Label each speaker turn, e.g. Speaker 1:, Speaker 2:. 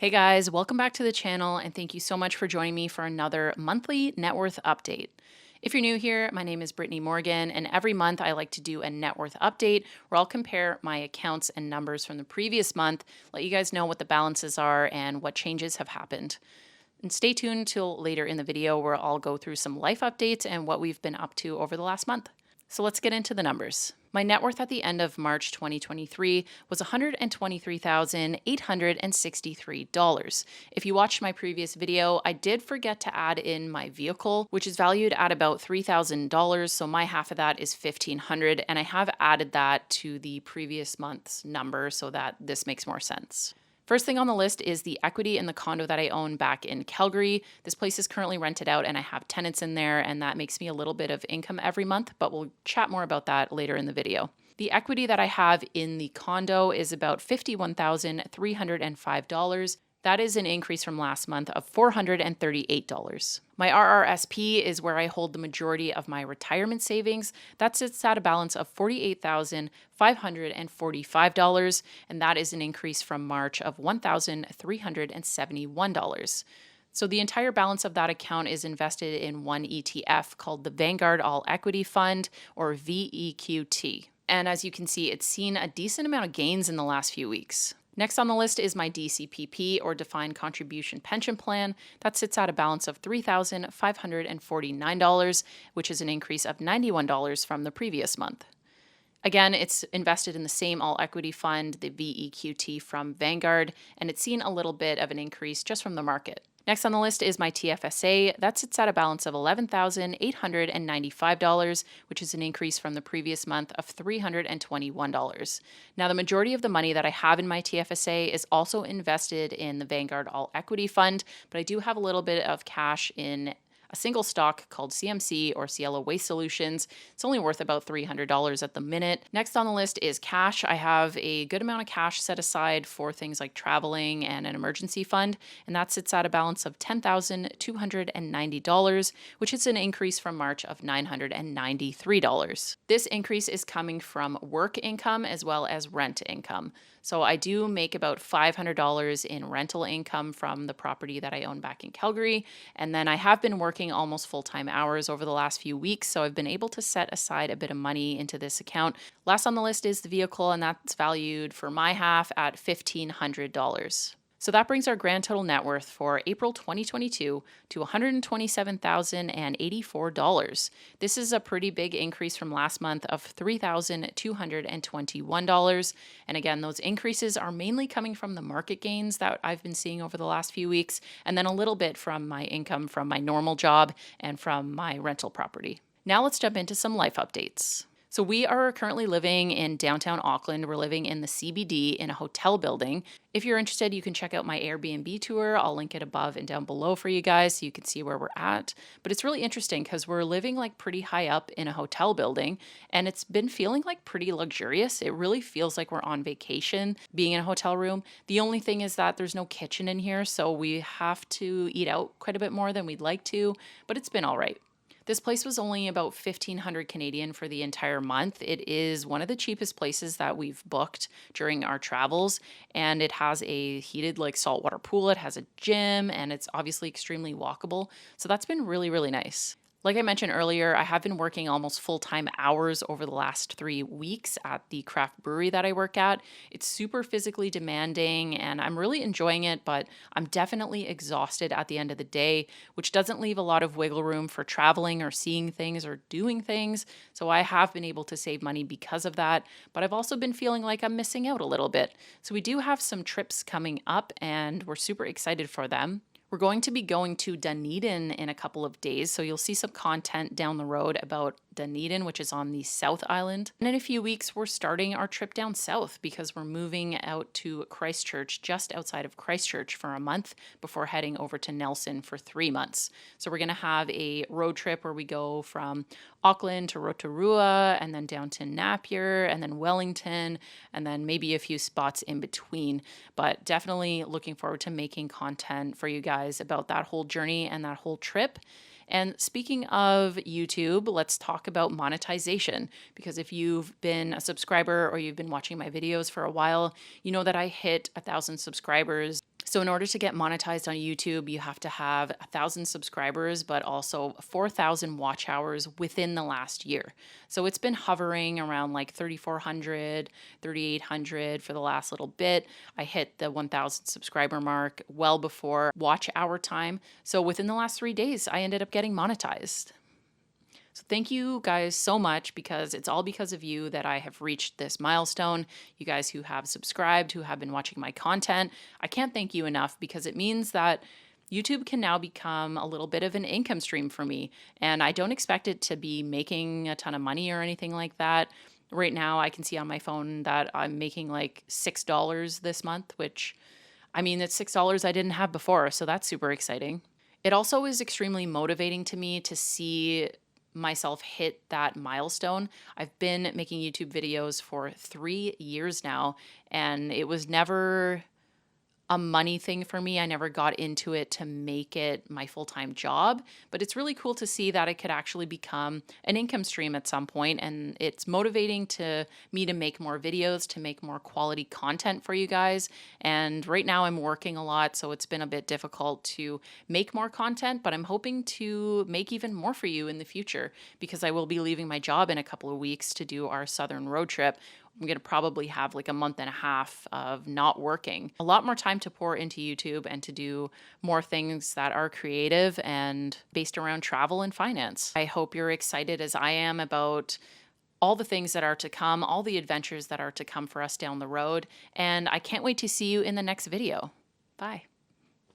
Speaker 1: Hey guys, welcome back to the channel and thank you so much for joining me for another monthly net worth update. If you're new here, my name is Brittany Morgan, and every month I like to do a net worth update where I'll compare my accounts and numbers from the previous month, let you guys know what the balances are and what changes have happened. And stay tuned till later in the video where I'll go through some life updates and what we've been up to over the last month. So let's get into the numbers. My net worth at the end of March 2023 was $123,863. If you watched my previous video, I did forget to add in my vehicle, which is valued at about $3,000, so my half of that is $1,500, and I have added that to the previous month's number so that this makes more sense. First thing on the list is the equity in the condo that I own back in Calgary. This place is currently rented out and I have tenants in there, and that makes me a little bit of income every month, but we'll chat more about that later in the video. The equity that I have in the condo is about $51,305. That is an increase from last month of $438. My RRSP is where I hold the majority of my retirement savings. That sits at a balance of $48,545, and that is an increase from March of $1,371. So the entire balance of that account is invested in one ETF called the Vanguard All Equity Fund, or VEQT. And as you can see, it's seen a decent amount of gains in the last few weeks. Next on the list is my DCPP, or Defined Contribution Pension Plan. That sits at a balance of $3,549, which is an increase of $91 from the previous month. Again, it's invested in the same all equity fund, the VEQT from Vanguard, and it's seen a little bit of an increase just from the market. Next on the list is my TFSA. That sits at a balance of $11,895, which is an increase from the previous month of $321. Now, the majority of the money that I have in my TFSA is also invested in the Vanguard All Equity Fund, but I do have a little bit of cash in a single stock called CMC, or Cielo Waste Solutions. It's only worth about $300 at the minute. Next on the list is cash. I have a good amount of cash set aside for things like traveling and an emergency fund, and that sits at a balance of $10,290, which is an increase from March of $993. This increase is coming from work income as well as rent income. So I do make about $500 in rental income from the property that I own back in Calgary. And then I have been working almost full-time hours over the last few weeks, so I've been able to set aside a bit of money into this account. Last on the list is the vehicle, and that's valued for my half at $1,500. So that brings our grand total net worth for April 2022 to $127,084. This is a pretty big increase from last month of $3,221. And again, those increases are mainly coming from the market gains that I've been seeing over the last few weeks, and then a little bit from my income from my normal job and from my rental property. Now let's jump into some life updates. So we are currently living in downtown Auckland. We're living in the CBD in a hotel building. If you're interested, you can check out my Airbnb tour. I'll link it above and down below for you guys so you can see where we're at. But it's really interesting because we're living like pretty high up in a hotel building, and it's been feeling like pretty luxurious. It really feels like we're on vacation being in a hotel room. The only thing is that there's no kitchen in here, so we have to eat out quite a bit more than we'd like to, but it's been all right. This place was only about 1,500 Canadian for the entire month. It is one of the cheapest places that we've booked during our travels, and it has a heated saltwater pool. It has a gym, and it's obviously extremely walkable. So that's been really, really nice. Like I mentioned earlier, I have been working almost full-time hours over the last 3 weeks at the craft brewery that I work at. It's super physically demanding and I'm really enjoying it, but I'm definitely exhausted at the end of the day, which doesn't leave a lot of wiggle room for traveling or seeing things or doing things. So I have been able to save money because of that, but I've also been feeling like I'm missing out a little bit. So we do have some trips coming up and we're super excited for them. We're going to be going to Dunedin in a couple of days, so you'll see some content down the road about Dunedin, which is on the South Island. And in a few weeks, we're starting our trip down south because we're moving out to Christchurch, just outside of Christchurch, for a month before heading over to Nelson for 3 months. So we're going to have a road trip where we go from Auckland to Rotorua and then down to Napier and then Wellington and then maybe a few spots in between. But definitely looking forward to making content for you guys about that whole journey and that whole trip. And speaking of YouTube, let's talk about monetization, because if you've been a subscriber or you've been watching my videos for a while, you know that I hit 1,000 subscribers So in order to get monetized on YouTube, you have to have 1,000 subscribers, but also 4,000 watch hours within the last year. So it's been hovering around like 3,400, 3,800 for the last little bit. I hit the 1,000 subscriber mark well before watch hour time. So within the last 3 days, I ended up getting monetized. So thank you guys so much, because it's all because of you that I have reached this milestone. You guys who have subscribed, who have been watching my content, I can't thank you enough, because it means that YouTube can now become a little bit of an income stream for me. And I don't expect it to be making a ton of money or anything like that. Right now, I can see on my phone that I'm making like $6 this month, which, I mean, it's $6 I didn't have before. So that's super exciting. It also is extremely motivating to me to see myself hit that milestone. I've been making YouTube videos for 3 years now, and it was never a money thing for me. I never got into it to make it my full-time job, but it's really cool to see that it could actually become an income stream at some point, and it's motivating to me to make more videos, to make more quality content for you guys. And right now I'm working a lot, so it's been a bit difficult to make more content, but I'm hoping to make even more for you in the future, because I will be leaving my job in a couple of weeks to do our southern road trip. I'm going to probably have like a month and a half of not working. A lot more time to pour into YouTube and to do more things that are creative and based around travel and finance. I hope you're excited as I am about all the things that are to come, all the adventures that are to come for us down the road. And I can't wait to see you in the next video. Bye.